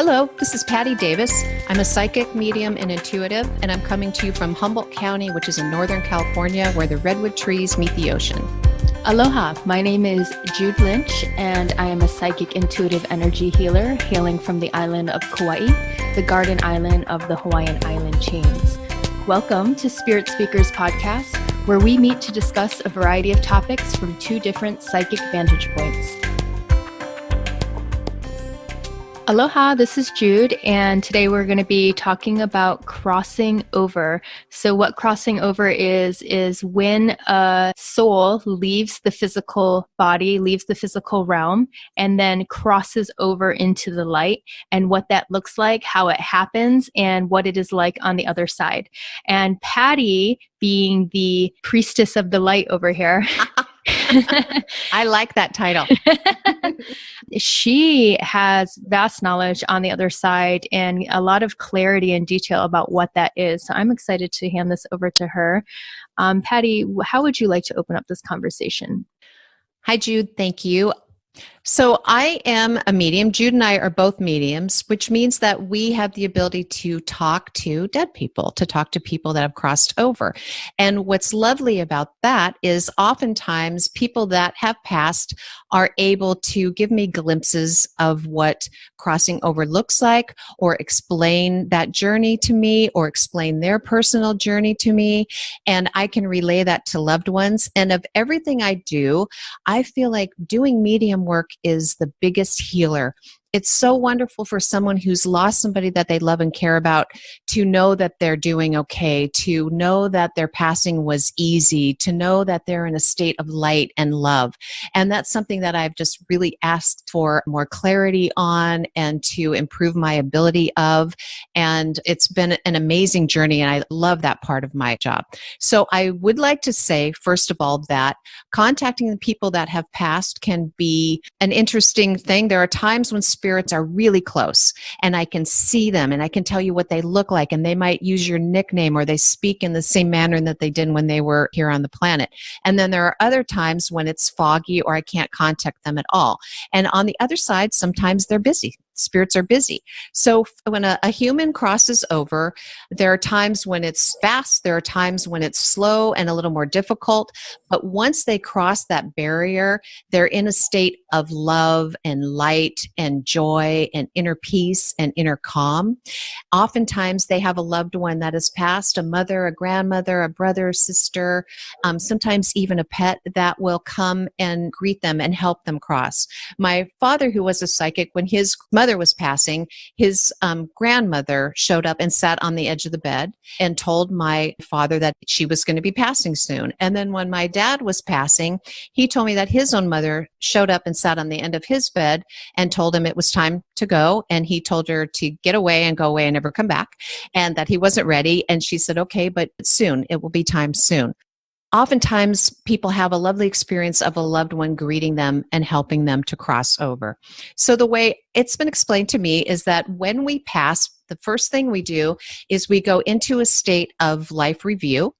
Hello, this is Patty Davis. I'm a psychic, medium, and intuitive, and I'm coming to you from Humboldt County, which is in Northern California, where the redwood trees meet the ocean. Aloha, my name is Jude Lynch, and I am a psychic intuitive energy healer hailing from the island of Kauai, the garden island of the Hawaiian island chains. Welcome to Spirit Speakers Podcast, where we meet to discuss a variety of topics from two different psychic vantage points. Aloha, this is Jude, and today we're going to be talking about crossing over. So what crossing over is when a soul leaves the physical body, leaves the physical realm, and then crosses over into the light, and what that looks like, how it happens, and what it is like on the other side. And Patty, being the priestess of the light over here, I like that title. She has vast knowledge on the other side and a lot of clarity and detail about what that is. So I'm excited to hand this over to her. Patty, how would you like to open up this conversation? Hi, Jude. Thank you. So I am a medium. Jude and I are both mediums, which means that we have the ability to talk to dead people, to talk to people that have crossed over. And what's lovely about that is oftentimes people that have passed are able to give me glimpses of what crossing over looks like, or explain that journey to me, or explain their personal journey to me. And I can relay that to loved ones. And of everything I do, I feel like doing medium work is the biggest healer. It's so wonderful for someone who's lost somebody that they love and care about to know that they're doing okay, to know that their passing was easy, to know that they're in a state of light and love. And that's something that I've just really asked for more clarity on and to improve my ability of. And it's been an amazing journey, and I love that part of my job. So I would like to say, first of all, that contacting the people that have passed can be an interesting thing. There are times when spirits are really close and I can see them and I can tell you what they look like, and they might use your nickname, or they speak in the same manner that they did when they were here on the planet. And then there are other times when it's foggy or I can't contact them at all. And on the other side, sometimes they're busy. Spirits are busy. So when a human crosses over, there are times when it's fast, there are times when it's slow and a little more difficult. But once they cross that barrier, they're in a state of love and light and joy and inner peace and inner calm. Oftentimes they have a loved one that has passed, a mother, a grandmother, a brother, sister, sometimes even a pet that will come and greet them and help them cross. My father, who was a psychic, when his mother was passing, his grandmother showed up and sat on the edge of the bed and told my father that she was going to be passing soon. And then when my dad was passing, he told me that his own mother showed up and sat on the end of his bed and told him it was time to go. And he told her to get away and go away and never come back, and that he wasn't ready. And she said, okay, but soon, it will be time soon. Oftentimes, people have a lovely experience of a loved one greeting them and helping them to cross over. So the way it's been explained to me is that when we pass, the first thing we do is we go into a state of life review.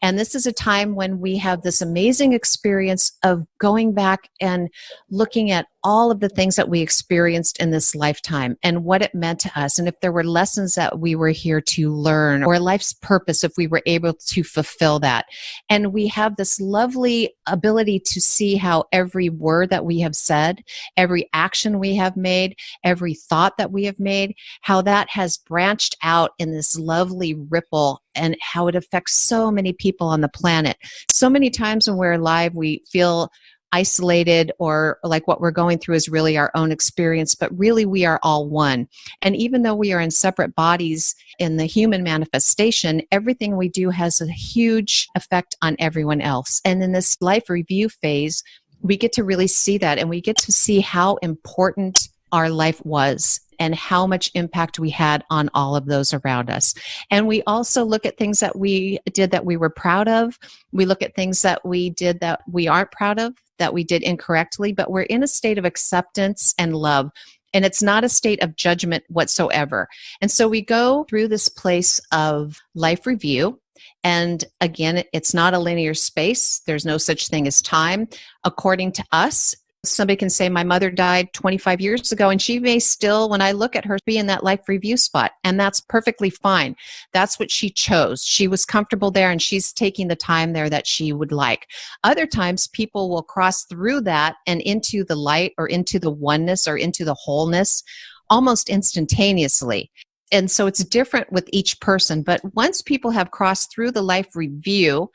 And this is a time when we have this amazing experience of going back and looking at all of the things that we experienced in this lifetime and what it meant to us. And if there were lessons that we were here to learn, or life's purpose, if we were able to fulfill that. And we have this lovely ability to see how every word that we have said, every action we have made, every thought that we have made, how that has branched out in this lovely ripple, and how it affects so many people on the planet. So many times when we're alive, we feel isolated, or like what we're going through is really our own experience, but really we are all one. And even though we are in separate bodies in the human manifestation, everything we do has a huge effect on everyone else. And in this life review phase, we get to really see that, and we get to see how important our life was and how much impact we had on all of those around us. And we also look at things that we did that we were proud of. We look at things that we did that we aren't proud of, that we did incorrectly, but we're in a state of acceptance and love. And it's not a state of judgment whatsoever. And so we go through this place of life review. And again, it's not a linear space. There's no such thing as time. According to us, Somebody can say, my mother died 25 years ago, and she may still, when I look at her, be in that life review spot. And that's perfectly fine. That's what she chose. She was comfortable there, and she's taking the time there that she would like. Other times, people will cross through that and into the light or into the oneness or into the wholeness almost instantaneously. And so it's different with each person. But once people have crossed through the life review,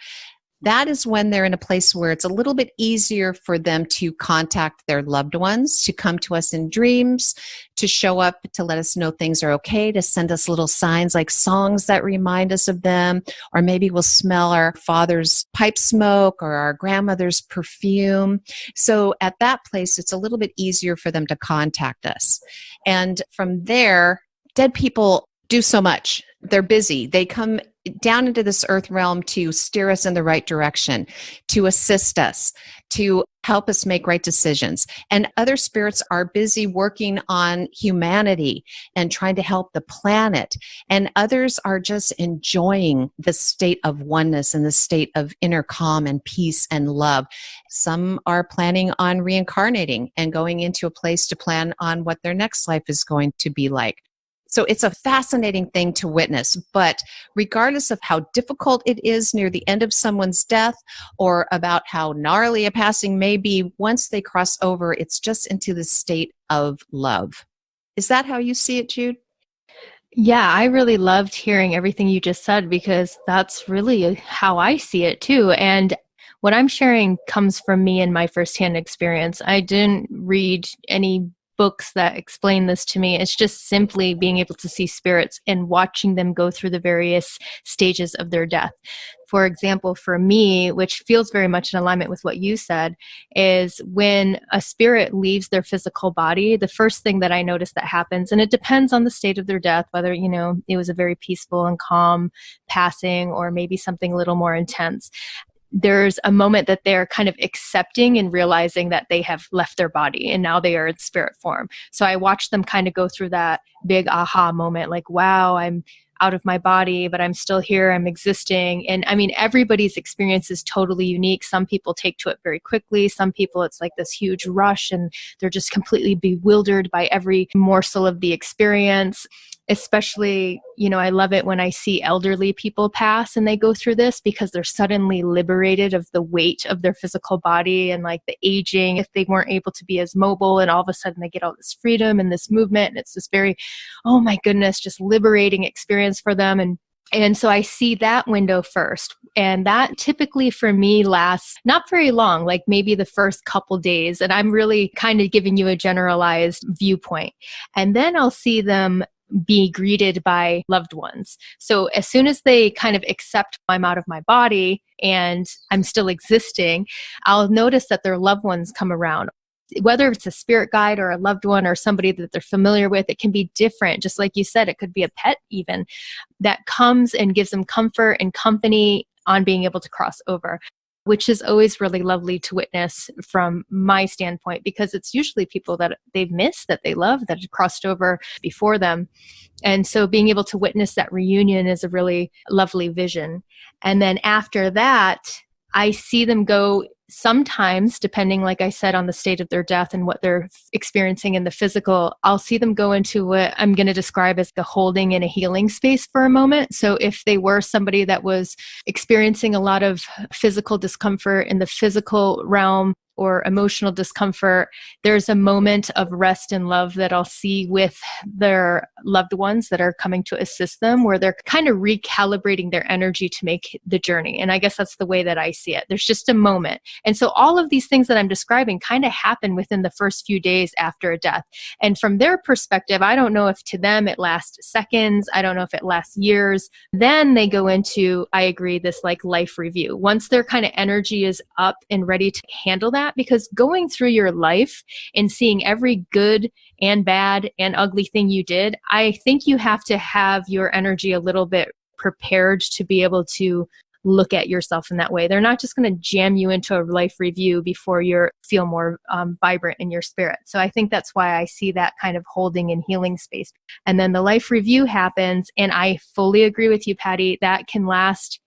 that is when they're in a place where it's a little bit easier for them to contact their loved ones, to come to us in dreams, to show up, to let us know things are okay, to send us little signs like songs that remind us of them, or maybe we'll smell our father's pipe smoke or our grandmother's perfume. So at that place, it's a little bit easier for them to contact us. And from there, dead people do so much. They're busy. They come down into this earth realm to steer us in the right direction, to assist us, to help us make right decisions. And other spirits are busy working on humanity and trying to help the planet. And others are just enjoying the state of oneness and the state of inner calm and peace and love. Some are planning on reincarnating and going into a place to plan on what their next life is going to be like. So it's a fascinating thing to witness, but regardless of how difficult it is near the end of someone's death or about how gnarly a passing may be, once they cross over, it's just into the state of love. Is that how you see it, Jude? Yeah, I really loved hearing everything you just said because that's really how I see it too. And what I'm sharing comes from me and my firsthand experience. I didn't read any books that explain this to me. It's just simply being able to see spirits and watching them go through the various stages of their death. For example, for me, which feels very much in alignment with what you said, is when a spirit leaves their physical body, the first thing that I notice that happens, and it depends on the state of their death, whether, it was a very peaceful and calm passing or maybe something a little more intense. There's a moment that they're kind of accepting and realizing that they have left their body and now they are in spirit form. So I watch them kind of go through that big aha moment, like, wow, I'm out of my body, but I'm still here, I'm existing. And I mean, everybody's experience is totally unique. Some people take to it very quickly. Some people, it's like this huge rush and they're just completely bewildered by every morsel of the experience. Especially, I love it when I see elderly people pass and they go through this because they're suddenly liberated of the weight of their physical body and like the aging, if they weren't able to be as mobile, and all of a sudden they get all this freedom and this movement. And it's this very, oh my goodness, just liberating experience for them. And so I see that window first. And that typically for me lasts not very long, like maybe the first couple days. And I'm really kind of giving you a generalized viewpoint. And then I'll see them be greeted by loved ones. So as soon as they kind of accept I'm out of my body and I'm still existing, I'll notice that their loved ones come around. Whether it's a spirit guide or a loved one or somebody that they're familiar with, it can be different. Just like you said, it could be a pet even that comes and gives them comfort and company on being able to cross over, which is always really lovely to witness from my standpoint, because it's usually people that they've missed, that they love, that had crossed over before them. And so being able to witness that reunion is a really lovely vision. And then after that, I see them go sometimes, depending, like I said, on the state of their death and what they're experiencing in the physical, I'll see them go into what I'm going to describe as the holding and a healing space for a moment. So if they were somebody that was experiencing a lot of physical discomfort in the physical realm, or emotional discomfort, there's a moment of rest and love that I'll see with their loved ones that are coming to assist them, where they're kind of recalibrating their energy to make the journey. And I guess that's the way that I see it. There's just a moment. And so all of these things that I'm describing kind of happen within the first few days after a death. And from their perspective, I don't know if to them it lasts seconds. I don't know if it lasts years. Then they go into, I agree, this like life review. Once their kind of energy is up and ready to handle that, because going through your life and seeing every good and bad and ugly thing you did, I think you have to have your energy a little bit prepared to be able to look at yourself in that way. They're not just going to jam you into a life review before you feel more vibrant in your spirit. So I think that's why I see that kind of holding and healing space. And then the life review happens, and I fully agree with you, Patty, that can last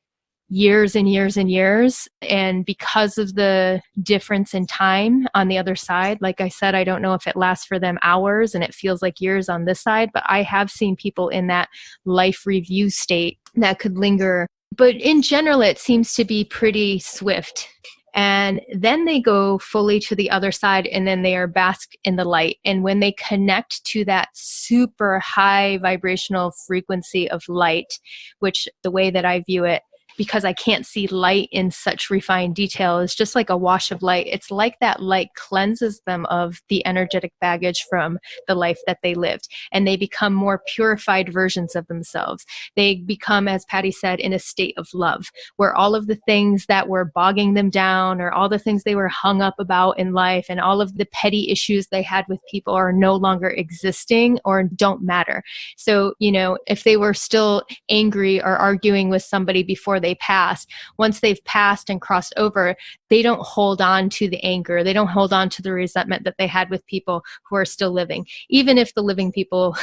years and years and years. And because of the difference in time on the other side, like I said, I don't know if it lasts for them hours and it feels like years on this side, but I have seen people in that life review state that could linger. But in general, it seems to be pretty swift. And then they go fully to the other side, and then they are basked in the light. And when they connect to that super high vibrational frequency of light, which the way that I view it, because I can't see light in such refined detail, is just like a wash of light. It's like that light cleanses them of the energetic baggage from the life that they lived, and they become more purified versions of themselves. They become, as Patty said, in a state of love, where all of the things that were bogging them down, or all the things they were hung up about in life, and all of the petty issues they had with people are no longer existing or don't matter. So, if they were still angry or arguing with somebody before they passed, once they've passed and crossed over, they don't hold on to the anger. They don't hold on to the resentment that they had with people who are still living. Even if the living people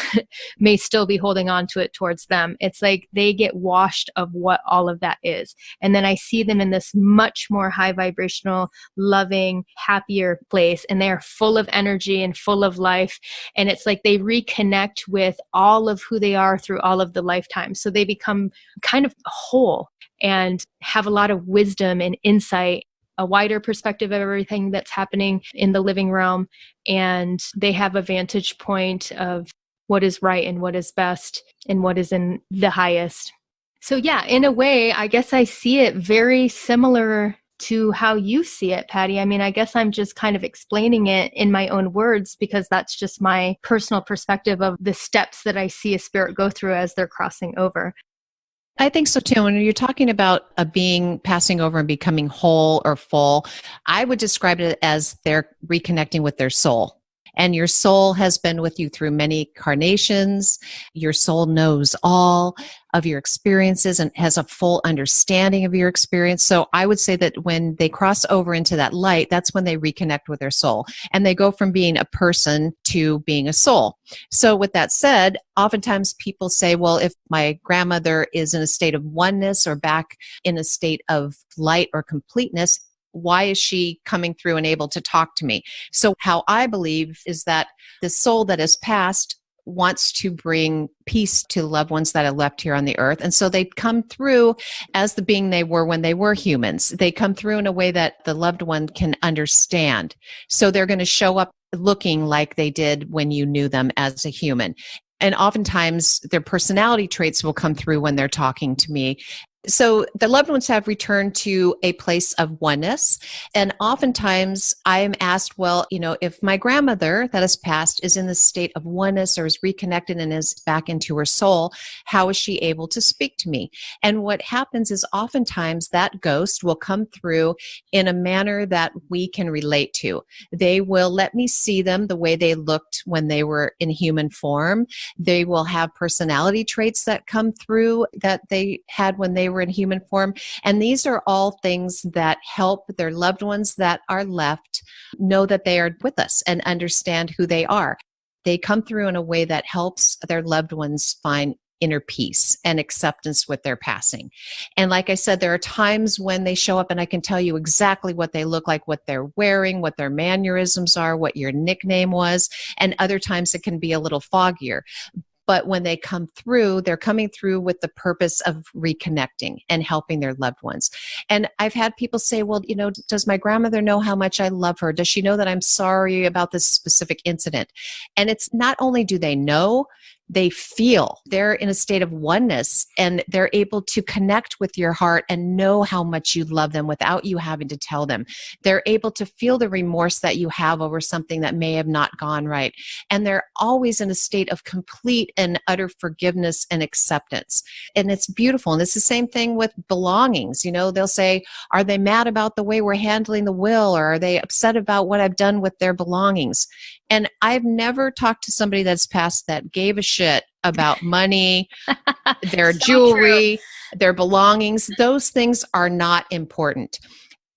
may still be holding on to it towards them, it's like they get washed of what all of that is. And then I see them in this much more high vibrational, loving, happier place. And they are full of energy and full of life. And it's like they reconnect with all of who they are through all of the lifetimes. So they become kind of whole and have a lot of wisdom and insight, a wider perspective of everything that's happening in the living realm. And they have a vantage point of what is right and what is best and what is in the highest. So yeah, in a way, I guess I see it very similar to how you see it, Patty. I mean, I guess I'm just kind of explaining it in my own words because that's just my personal perspective of the steps that I see a spirit go through as they're crossing over. I think so too. When you're talking about a being passing over and becoming whole or full, I would describe it as they're reconnecting with their soul. And your soul has been with you through many incarnations. Your soul knows all of your experiences and has a full understanding of your experience. So I would say that when they cross over into that light, that's when they reconnect with their soul. And they go from being a person to being a soul. So with that said, oftentimes people say, well, if my grandmother is in a state of oneness or back in a state of light or completeness, why is she coming through and able to talk to me? So how I believe is that the soul that has passed wants to bring peace to loved ones that are left here on the earth. And so they come through as the being they were when they were humans. They come through in a way that the loved one can understand. So they're going to show up looking like they did when you knew them as a human. And oftentimes their personality traits will come through when they're talking to me. So the loved ones have returned to a place of oneness. And oftentimes I am asked, well, if my grandmother that has passed is in the state of oneness or is reconnected and is back into her soul, how is she able to speak to me? And what happens is oftentimes that ghost will come through in a manner that we can relate to. They will let me see them the way they looked when they were in human form. They will have personality traits that come through that they had when they were in human form. And these are all things that help their loved ones that are left know that they are with us and understand who they are. They come through in a way that helps their loved ones find inner peace and acceptance with their passing. And like I said, there are times when they show up and I can tell you exactly what they look like, what they're wearing, what their mannerisms are, what your nickname was. And other times it can be a little foggier. But when they come through, they're coming through with the purpose of reconnecting and helping their loved ones. And I've had people say, well, does my grandmother know how much I love her? Does she know that I'm sorry about this specific incident? And it's not only do they know, they feel. They're in a state of oneness and they're able to connect with your heart and know how much you love them without you having to tell them. They're able to feel the remorse that you have over something that may have not gone right. And they're always in a state of complete and utter forgiveness and acceptance. And it's beautiful. And it's the same thing with belongings. They'll say, are they mad about the way we're handling the will, or are they upset about what I've done with their belongings? And I've never talked to somebody that's passed that gave a shit about money, their jewelry, their belongings. Those things are not important.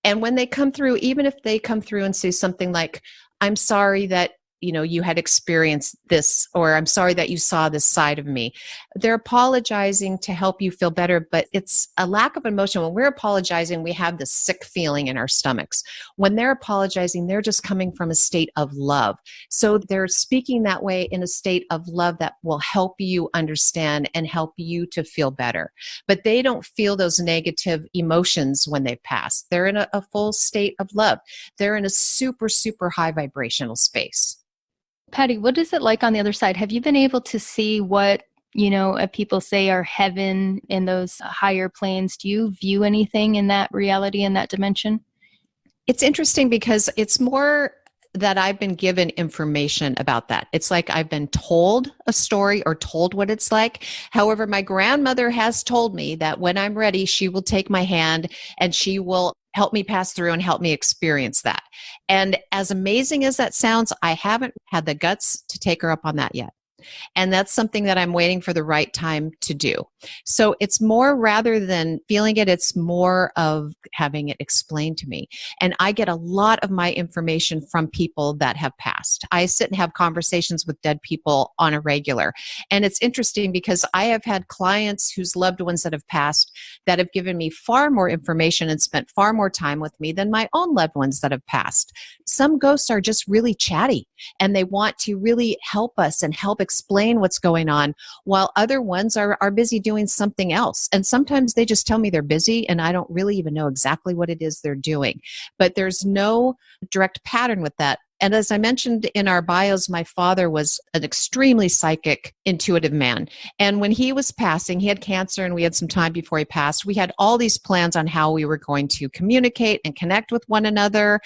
And when they come through, even if they come through and say something like, I'm sorry that you had experienced this, or I'm sorry that you saw this side of me. They're apologizing to help you feel better, but it's a lack of emotion. When we're apologizing, we have this sick feeling in our stomachs. When they're apologizing, they're just coming from a state of love. So they're speaking that way in a state of love that will help you understand and help you to feel better. But they don't feel those negative emotions when they've passed. They're in a full state of love. They're in a super, super high vibrational space. Patty, what is it like on the other side? Have you been able to see what, people say are heaven in those higher planes? Do you view anything in that reality, in that dimension? It's interesting because it's more that I've been given information about that. It's like I've been told a story or told what it's like. However, my grandmother has told me that when I'm ready, she will take my hand and she will help me pass through and help me experience that. And as amazing as that sounds, I haven't had the guts to take her up on that yet. And that's something that I'm waiting for the right time to do. So it's more, rather than feeling it, it's more of having it explained to me. And I get a lot of my information from people that have passed. I sit and have conversations with dead people on a regular. And it's interesting because I have had clients whose loved ones that have passed that have given me far more information and spent far more time with me than my own loved ones that have passed. Some ghosts are just really chatty and they want to really help us and help explain what's going on, while other ones are busy doing something else. And sometimes they just tell me they're busy and I don't really even know exactly what it is they're doing. But there's no direct pattern with that. And as I mentioned in our bios, my father was an extremely psychic, intuitive man. And when he was passing, he had cancer and we had some time before he passed. We had all these plans on how we were going to communicate and connect with one another.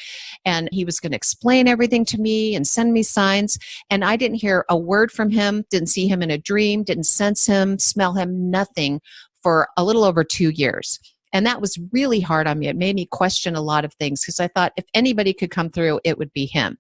And he was going to explain everything to me and send me signs. And I didn't hear a word from him, didn't see him in a dream, didn't sense him, smell him, nothing for a little over 2 years. And that was really hard on me. It made me question a lot of things because I thought if anybody could come through, it would be him.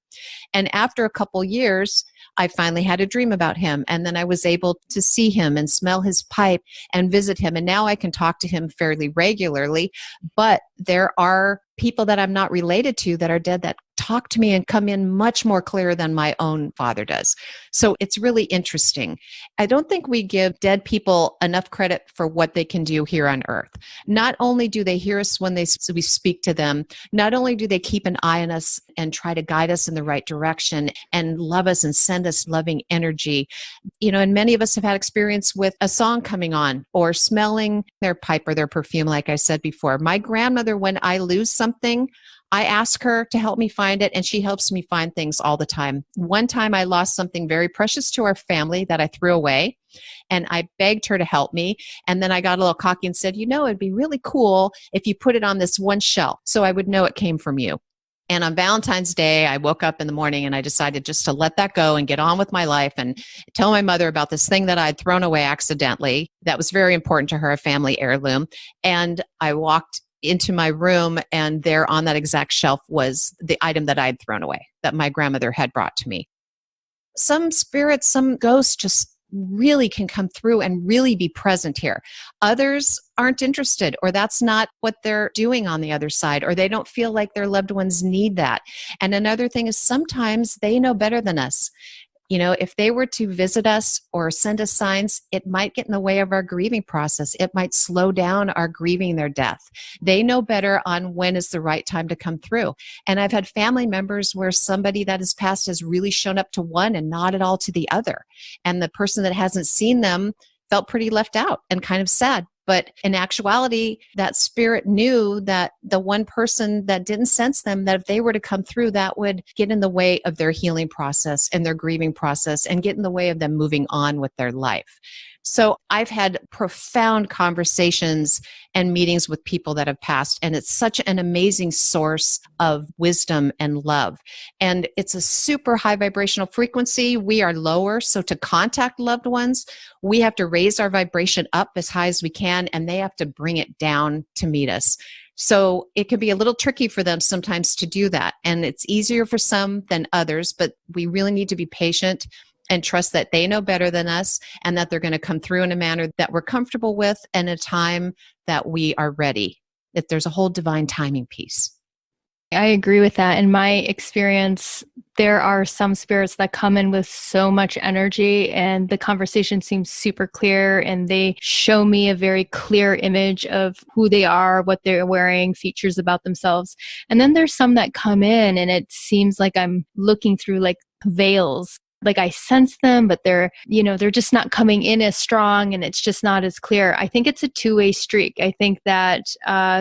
And after a couple years, I finally had a dream about him. And then I was able to see him and smell his pipe and visit him. And now I can talk to him fairly regularly. But there are people that I'm not related to that are dead that talk to me and come in much more clear than my own father does. So it's really interesting. I don't think we give dead people enough credit for what they can do here on earth. Not only do they hear us when we speak to them, not only do they keep an eye on us and try to guide us in the right direction and love us and send us loving energy, and many of us have had experience with a song coming on or smelling their pipe or their perfume, like I said before. My grandmother, when I lose something, I ask her to help me find it, and she helps me find things all the time. One time I lost something very precious to our family that I threw away, and I begged her to help me. And then I got a little cocky and said, it'd be really cool if you put it on this one shelf so I would know it came from you. And on Valentine's Day, I woke up in the morning and I decided just to let that go and get on with my life and tell my mother about this thing that I'd thrown away accidentally. That was very important to her, a family heirloom. And I walked into my room, and there on that exact shelf was the item that I'd thrown away that my grandmother had brought to me. Some spirits, some ghosts just really can come through and really be present here. Others aren't interested, or that's not what they're doing on the other side, or they don't feel like their loved ones need that. And another thing is sometimes they know better than us. If they were to visit us or send us signs, it might get in the way of our grieving process. It might slow down our grieving their death. They know better on when is the right time to come through. And I've had family members where somebody that has passed has really shown up to one and not at all to the other. And the person that hasn't seen them felt pretty left out and kind of sad. But in actuality, that spirit knew that the one person that didn't sense them, that if they were to come through, that would get in the way of their healing process and their grieving process and get in the way of them moving on with their life. So I've had profound conversations and meetings with people that have passed, and it's such an amazing source of wisdom and love. And it's a super high vibrational frequency. We are lower, so to contact loved ones, we have to raise our vibration up as high as we can, and they have to bring it down to meet us. So it can be a little tricky for them sometimes to do that. And it's easier for some than others, but we really need to be patient and trust that they know better than us and that they're going to come through in a manner that we're comfortable with and a time that we are ready. That there's a whole divine timing piece. I agree with that. In my experience, there are some spirits that come in with so much energy and the conversation seems super clear and they show me a very clear image of who they are, what they're wearing, features about themselves. And then there's some that come in and it seems like I'm looking through like veils. Like I sense them, but they're just not coming in as strong and it's just not as clear. I think it's a two-way streak. I think that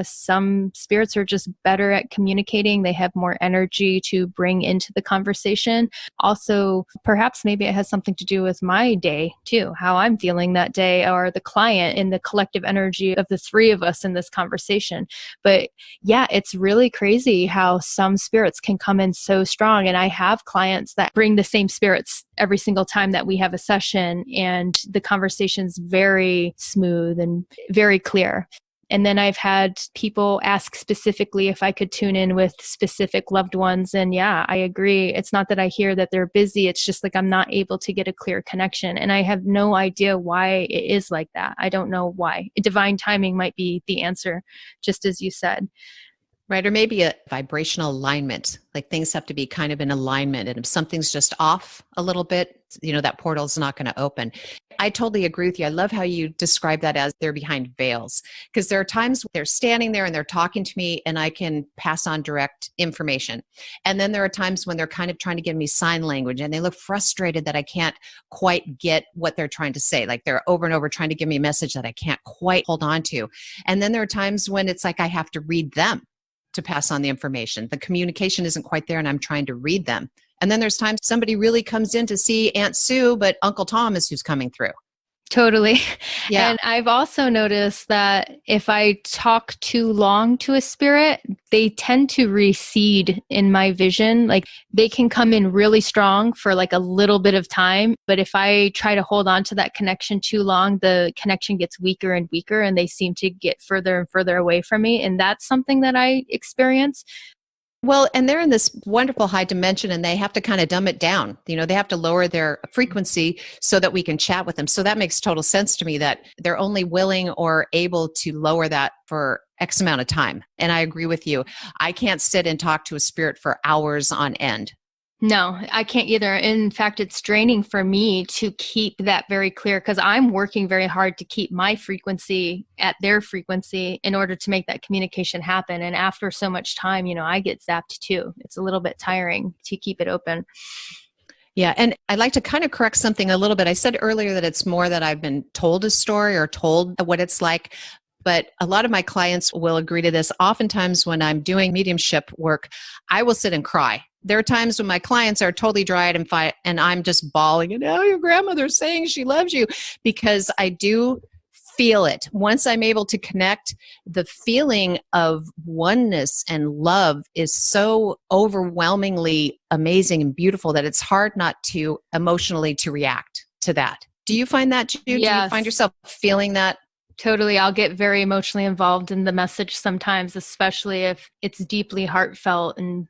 some spirits are just better at communicating. They have more energy to bring into the conversation. Also, perhaps maybe it has something to do with my day too, how I'm feeling that day or the client and the collective energy of the three of us in this conversation. But yeah, it's really crazy how some spirits can come in so strong. And I have clients that bring the same spirits every single time that we have a session and the conversation's very smooth and very clear. And then I've had people ask specifically if I could tune in with specific loved ones. And yeah, I agree. It's not that I hear that they're busy. It's just like I'm not able to get a clear connection. And I have no idea why it is like that. I don't know why. Divine timing might be the answer, just as you said. Right. Or maybe a vibrational alignment, like things have to be kind of in alignment. And if something's just off a little bit, that portal's not going to open. I totally agree with you. I love how you describe that as they're behind veils, because there are times they're standing there and they're talking to me and I can pass on direct information. And then there are times when they're kind of trying to give me sign language and they look frustrated that I can't quite get what they're trying to say. Like they're over and over trying to give me a message that I can't quite hold on to. And then there are times when it's like I have to read them to pass on the information. The communication isn't quite there and I'm trying to read them. And then there's times somebody really comes in to see Aunt Sue, but Uncle Tom is who's coming through. Totally. Yeah. And I've also noticed that if I talk too long to a spirit, they tend to recede in my vision. Like they can come in really strong for like a little bit of time. But if I try to hold on to that connection too long, the connection gets weaker and weaker and they seem to get further and further away from me. And that's something that I experience. Well, and they're in this wonderful high dimension and they have to kind of dumb it down. They have to lower their frequency so that we can chat with them. So that makes total sense to me that they're only willing or able to lower that for X amount of time. And I agree with you. I can't sit and talk to a spirit for hours on end. No, I can't either. In fact, it's draining for me to keep that very clear because I'm working very hard to keep my frequency at their frequency in order to make that communication happen. And after so much time, I get zapped too. It's a little bit tiring to keep it open. Yeah. And I'd like to kind of correct something a little bit. I said earlier that it's more that I've been told a story or told what it's like. But a lot of my clients will agree to this. Oftentimes when I'm doing mediumship work, I will sit and cry. There are times when my clients are totally dry-eyed and I'm just bawling, and your grandmother's saying she loves you, because I do feel it. Once I'm able to connect, the feeling of oneness and love is so overwhelmingly amazing and beautiful that it's hard not to emotionally to react to that. Do you find that, Jude? Yes. Do you find yourself feeling that? Totally. I'll get very emotionally involved in the message sometimes, especially if it's deeply heartfelt and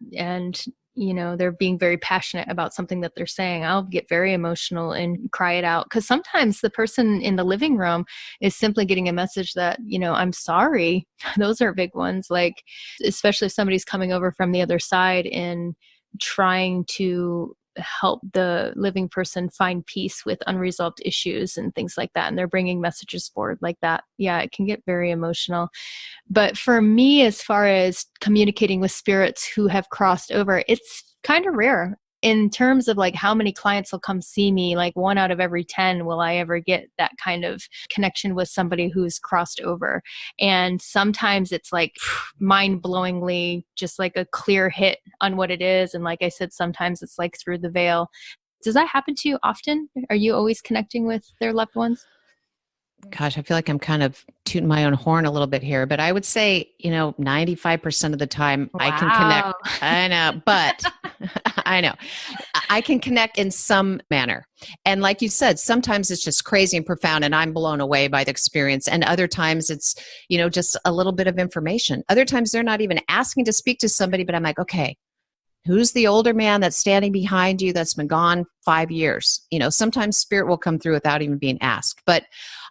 they're being very passionate about something that they're saying. I'll get very emotional and cry it out because sometimes the person in the living room is simply getting a message that, I'm sorry. Those are big ones. Like, especially if somebody's coming over from the other side and trying to help the living person find peace with unresolved issues and things like that. And they're bringing messages forward like that. Yeah, it can get very emotional. But for me, as far as communicating with spirits who have crossed over, it's kind of rare. In terms of like how many clients will come see me, like 1 out of every 10 will I ever get that kind of connection with somebody who's crossed over. And sometimes it's like mind-blowingly just like a clear hit on what it is. And like I said, sometimes it's like through the veil. Does that happen to you often? Are you always connecting with their loved ones? Gosh, I feel like I'm kind of tooting my own horn a little bit here, but I would say, 95% of the time I can connect. I know, but I know I can connect in some manner. And like you said, sometimes it's just crazy and profound and I'm blown away by the experience. And other times it's, just a little bit of information. Other times they're not even asking to speak to somebody, but I'm like, okay, who's the older man that's standing behind you that's been gone 5 years? Sometimes spirit will come through without even being asked. But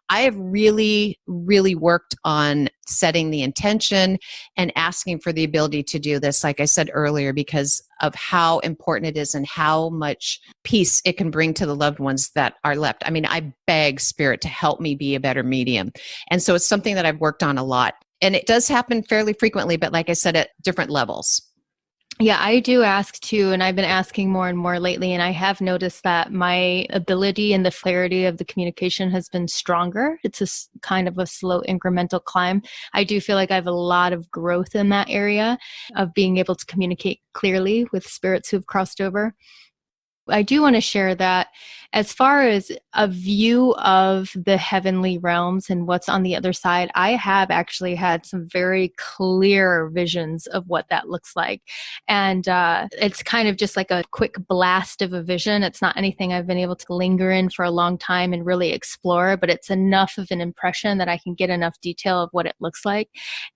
I have really, really worked on setting the intention and asking for the ability to do this, like I said earlier, because of how important it is and how much peace it can bring to the loved ones that are left. I mean, I beg Spirit to help me be a better medium. And so it's something that I've worked on a lot. And it does happen fairly frequently, but like I said, at different levels. Yeah, I do ask too, and I've been asking more and more lately, and I have noticed that my ability and the clarity of the communication has been stronger. It's kind of a slow incremental climb. I do feel like I have a lot of growth in that area of being able to communicate clearly with spirits who've crossed over. I do want to share that as far as a view of the heavenly realms and what's on the other side, I have actually had some very clear visions of what that looks like. And it's kind of just like a quick blast of a vision. It's not anything I've been able to linger in for a long time and really explore, but it's enough of an impression that I can get enough detail of what it looks like.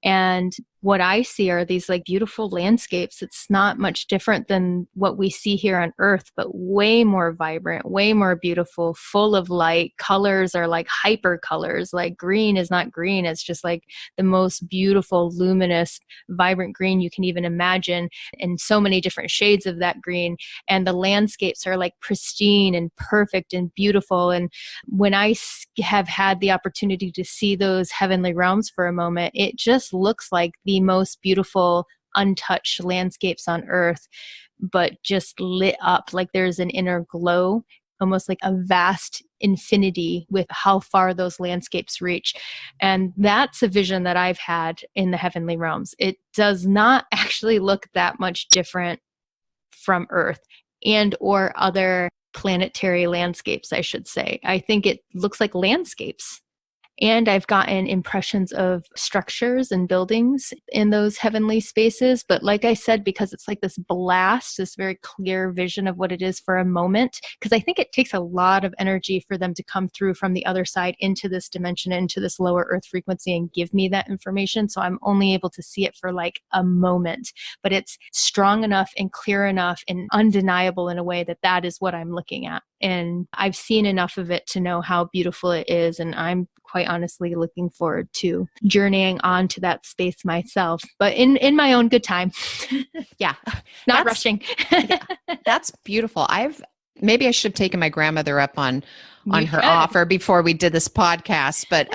And what I see are these like beautiful landscapes. It's not much different than what we see here on Earth, but way more vibrant, way more beautiful, full of light. Colors are like hyper colors. Like green is not green. It's just like the most beautiful, luminous, vibrant green you can even imagine, and so many different shades of that green. And the landscapes are like pristine and perfect and beautiful. And when I have had the opportunity to see those heavenly realms for a moment, it just looks like the most beautiful, untouched landscapes on Earth, but just lit up like there's an inner glow, almost like a vast infinity with how far those landscapes reach. And that's a vision that I've had in the heavenly realms. It does not actually look that much different from Earth and or other planetary landscapes, I should say. I think it looks like landscapes. And I've gotten impressions of structures and buildings in those heavenly spaces. But like I said, because it's like this blast, this very clear vision of what it is for a moment, because I think it takes a lot of energy for them to come through from the other side into this dimension, into this lower Earth frequency and give me that information. So I'm only able to see it for like a moment, but it's strong enough and clear enough and undeniable in a way that that is what I'm looking at. And I've seen enough of it to know how beautiful it is. And I'm quite honestly looking forward to journeying on to that space myself, but in my own good time. Yeah. Not rushing. Yeah, that's beautiful. Maybe I should have taken my grandmother up on her offer before we did this podcast, but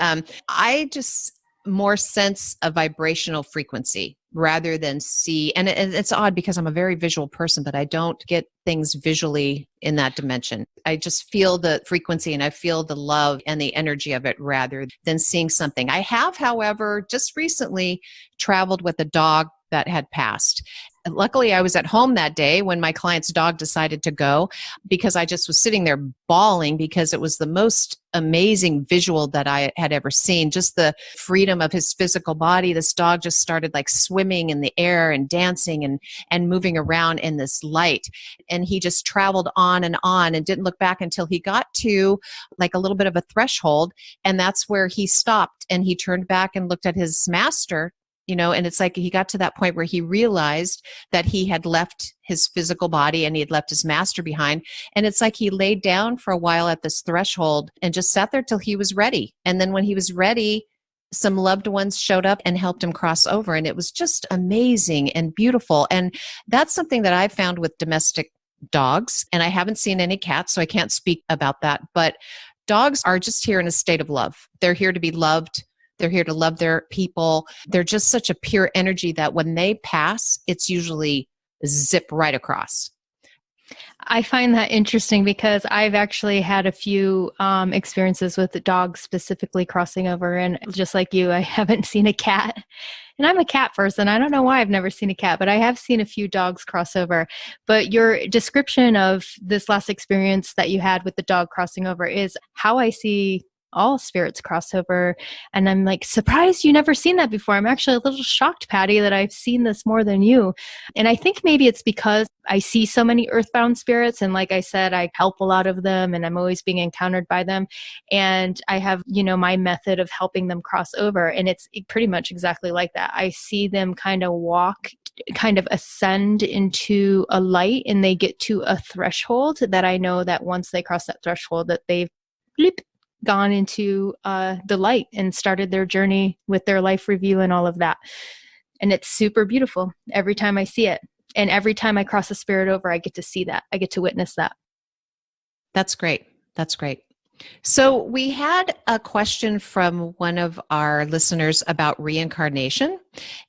I just more sense a vibrational frequency rather than see. And it's odd because I'm a very visual person, but I don't get things visually in that dimension. I just feel the frequency and I feel the love and the energy of it rather than seeing something. I have, however, just recently traveled with a dog that had passed. Luckily, I was at home that day when my client's dog decided to go, because I just was sitting there bawling because it was the most amazing visual that I had ever seen. Just the freedom of his physical body. This dog just started like swimming in the air and dancing and moving around in this light. And he just traveled on and didn't look back until he got to like a little bit of a threshold. And that's where he stopped and he turned back and looked at his master. And it's like he got to that point where he realized that he had left his physical body and he had left his master behind. And it's like he laid down for a while at this threshold and just sat there till he was ready. And then when he was ready, some loved ones showed up and helped him cross over. And it was just amazing and beautiful. And that's something that I found with domestic dogs. And I haven't seen any cats, so I can't speak about that. But dogs are just here in a state of love. They're here to be loved. They're here to love their people. They're just such a pure energy that when they pass, it's usually zip right across. I find that interesting because I've actually had a few experiences with the dogs specifically crossing over. And just like you, I haven't seen a cat. And I'm a cat person. I don't know why I've never seen a cat, but I have seen a few dogs cross over. But your description of this last experience that you had with the dog crossing over is how I see all spirits cross over. And I'm like, surprised you never seen that before. I'm actually a little shocked, Patty, that I've seen this more than you. And I think maybe it's because I see so many earthbound spirits. And like I said, I help a lot of them and I'm always being encountered by them. And I have, my method of helping them cross over. And it's pretty much exactly like that. I see them kind of ascend into a light and they get to a threshold that I know that once they cross that threshold that they've gone into the light and started their journey with their life review and all of that. And it's super beautiful every time I see it. And every time I cross a spirit over, I get to see that. I get to witness that. That's great. That's great. So we had a question from one of our listeners about reincarnation,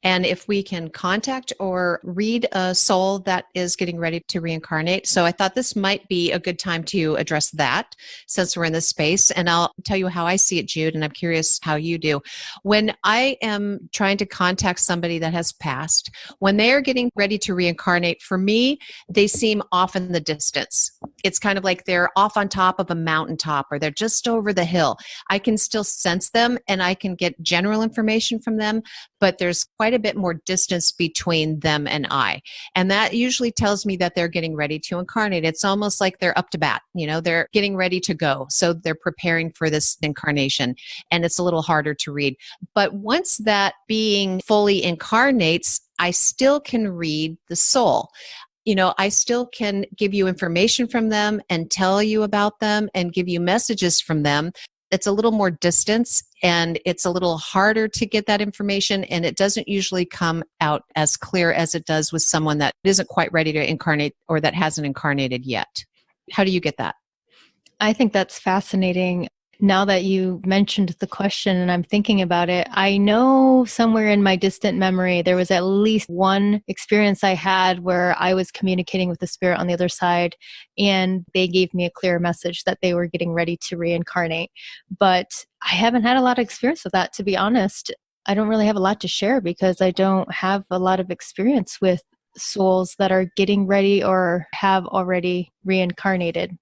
and if we can contact or read a soul that is getting ready to reincarnate. So I thought this might be a good time to address that since we're in this space. And I'll tell you how I see it, Jude, and I'm curious how you do. When I am trying to contact somebody that has passed, when they are getting ready to reincarnate, for me, they seem off in the distance. It's kind of like they're off on top of a mountaintop, or they're just over the hill. I can still sense them and I can get general information from them, but there's quite a bit more distance between them and I. And that usually tells me that they're getting ready to incarnate. It's almost like they're up to bat, they're getting ready to go. So they're preparing for this incarnation, and it's a little harder to read. But once that being fully incarnates, I still can read the soul. I still can give you information from them and tell you about them and give you messages from them. It's a little more distance, and it's a little harder to get that information, and it doesn't usually come out as clear as it does with someone that isn't quite ready to incarnate or that hasn't incarnated yet. How do you get that? I think that's fascinating. Now that you mentioned the question and I'm thinking about it, I know somewhere in my distant memory, there was at least one experience I had where I was communicating with the spirit on the other side, and they gave me a clear message that they were getting ready to reincarnate. But I haven't had a lot of experience with that, to be honest. I don't really have a lot to share because I don't have a lot of experience with souls that are getting ready or have already reincarnated.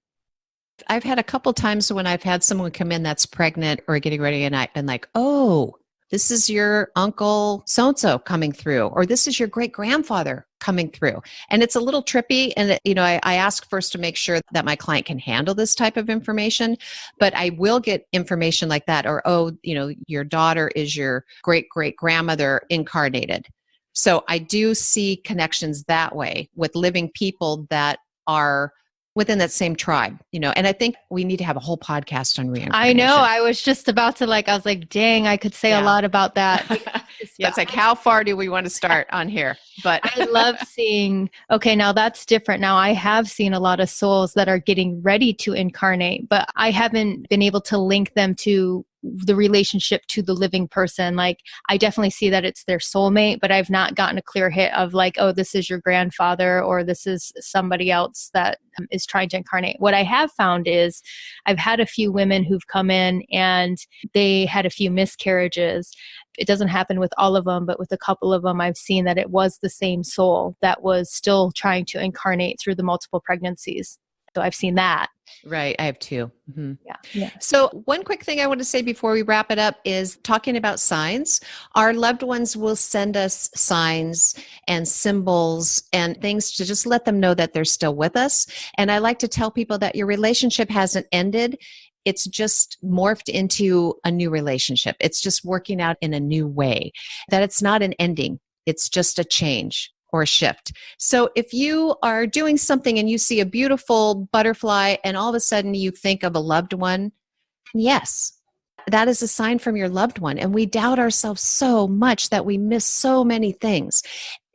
I've had a couple times when I've had someone come in that's pregnant or getting ready, and I've been like, oh, this is your uncle so-and-so coming through, or this is your great-grandfather coming through. And it's a little trippy. And, I ask first to make sure that my client can handle this type of information, but I will get information like that, or, your daughter is your great-great-grandmother incarnated. So I do see connections that way with living people that are within that same tribe, and I think we need to have a whole podcast on reincarnation. I know. I was just about to I was like, dang, I could say a lot about that. It's like, how far do we want to start on here? But I love seeing, okay, now that's different. Now I have seen a lot of souls that are getting ready to incarnate, but I haven't been able to link them to the relationship to the living person. I definitely see that it's their soulmate, but I've not gotten a clear hit of oh, this is your grandfather, or this is somebody else that is trying to incarnate. What I have found is I've had a few women who've come in and they had a few miscarriages. It doesn't happen with all of them, but with a couple of them, I've seen that it was the same soul that was still trying to incarnate through the multiple pregnancies. So I've seen that. Right. I have two. Mm-hmm. Yeah. So one quick thing I want to say before we wrap it up is talking about signs. Our loved ones will send us signs and symbols and things to just let them know that they're still with us. And I like to tell people that your relationship hasn't ended. It's just morphed into a new relationship. It's just working out in a new way, that it's not an ending. It's just a change or a shift. So if you are doing something and you see a beautiful butterfly and all of a sudden you think of a loved one, yes, that is a sign from your loved one. And we doubt ourselves so much that we miss so many things.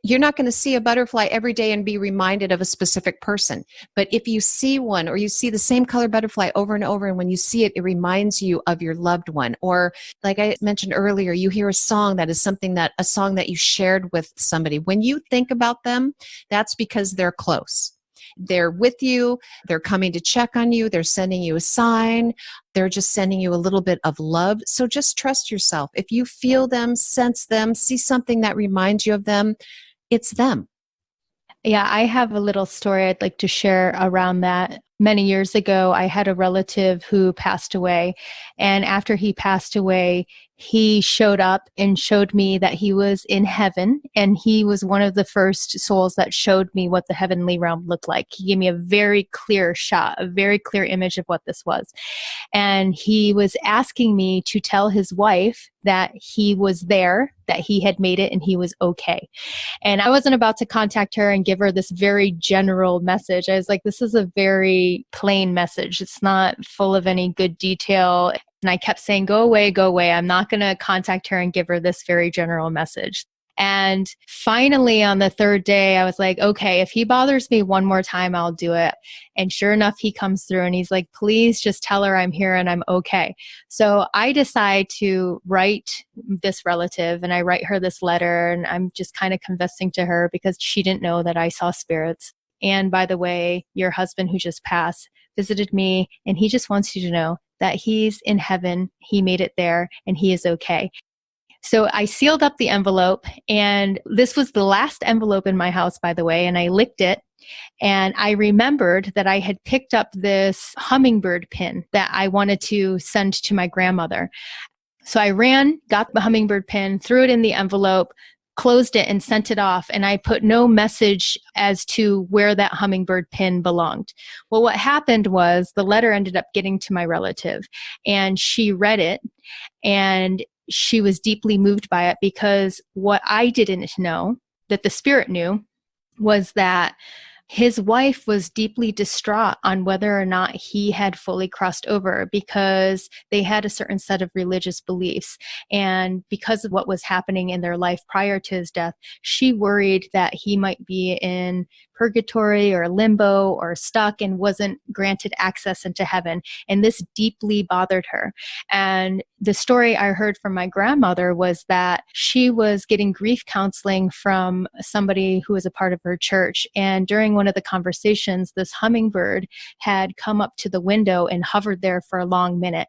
You're not going to see a butterfly every day and be reminded of a specific person. But if you see one, or you see the same color butterfly over and over, and when you see it, it reminds you of your loved one. Or like I mentioned earlier, you hear a song that is a song that you shared with somebody. When you think about them, that's because they're close. They're with you. They're coming to check on you. They're sending you a sign. They're just sending you a little bit of love. So just trust yourself. If you feel them, sense them, see something that reminds you of them, it's them. Yeah, I have a little story I'd like to share around that. Many years ago, I had a relative who passed away. And after he passed away, he showed up and showed me that he was in heaven. And he was one of the first souls that showed me what the heavenly realm looked like. He gave me a very clear shot, a very clear image of what this was. And he was asking me to tell his wife that he was there, that he had made it, and he was okay. And I wasn't about to contact her and give her this very general message. I was like, this is a very very plain message. It's not full of any good detail. And I kept saying, go away, go away. I'm not going to contact her and give her this very general message. And finally, on the third day, I was like, okay, if he bothers me one more time, I'll do it. And sure enough, he comes through and he's like, please just tell her I'm here and I'm okay. So I decide to write this relative and I write her this letter, and I'm just kind of confessing to her because she didn't know that I saw spirits. And by the way, your husband who just passed visited me, and he just wants you to know that he's in heaven. He made it there and he is okay. So I sealed up the envelope, and this was the last envelope in my house, by the way, and I licked it. And I remembered that I had picked up this hummingbird pin that I wanted to send to my grandmother. So I ran, got the hummingbird pin, threw it in the envelope, closed it, and sent it off. And I put no message as to where that hummingbird pin belonged. Well, what happened was the letter ended up getting to my relative, and she read it, and she was deeply moved by it, because what I didn't know, that the spirit knew, was that his wife was deeply distraught on whether or not he had fully crossed over, because they had a certain set of religious beliefs. And because of what was happening in their life prior to his death, she worried that he might be in purgatory or limbo or stuck and wasn't granted access into heaven. And this deeply bothered her. And the story I heard from my grandmother was that she was getting grief counseling from somebody who was a part of her church. And during one of the conversations, this hummingbird had come up to the window and hovered there for a long minute.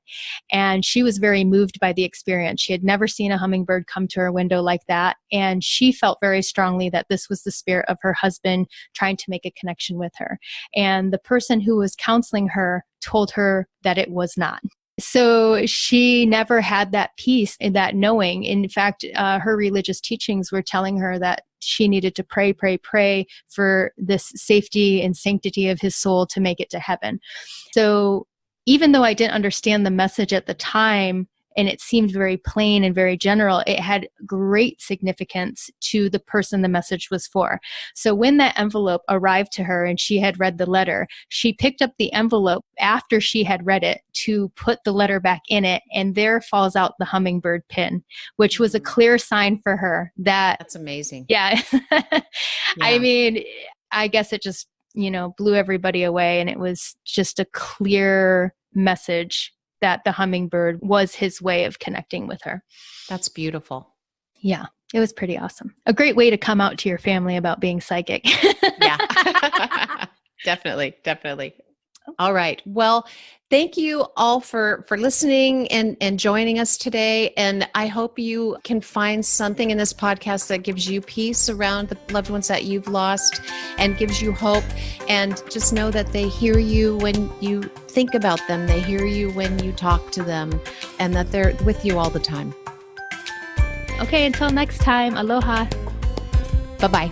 And she was very moved by the experience. She had never seen a hummingbird come to her window like that. And she felt very strongly that this was the spirit of her husband trying to make a connection with her. And the person who was counseling her told her that it was not. So she never had that peace and that knowing. In fact, her religious teachings were telling her that she needed to pray for this safety and sanctity of his soul to make it to heaven. So even though I didn't understand the message at the time, and it seemed very plain and very general, it had great significance to the person the message was for. So when that envelope arrived to her and she had read the letter, she picked up the envelope after she had read it to put the letter back in it, and there falls out the hummingbird pin, which was a clear sign for her that— That's amazing. Yeah. Yeah. I mean, I guess it just, blew everybody away, and it was just a clear message that the hummingbird was his way of connecting with her. That's beautiful. Yeah, it was pretty awesome. A great way to come out to your family about being psychic. Yeah, definitely. All right. Well, thank you all for listening and joining us today. And I hope you can find something in this podcast that gives you peace around the loved ones that you've lost and gives you hope. And just know that they hear you when you think about them. They hear you when you talk to them, and that they're with you all the time. Okay, until next time, aloha. Bye-bye.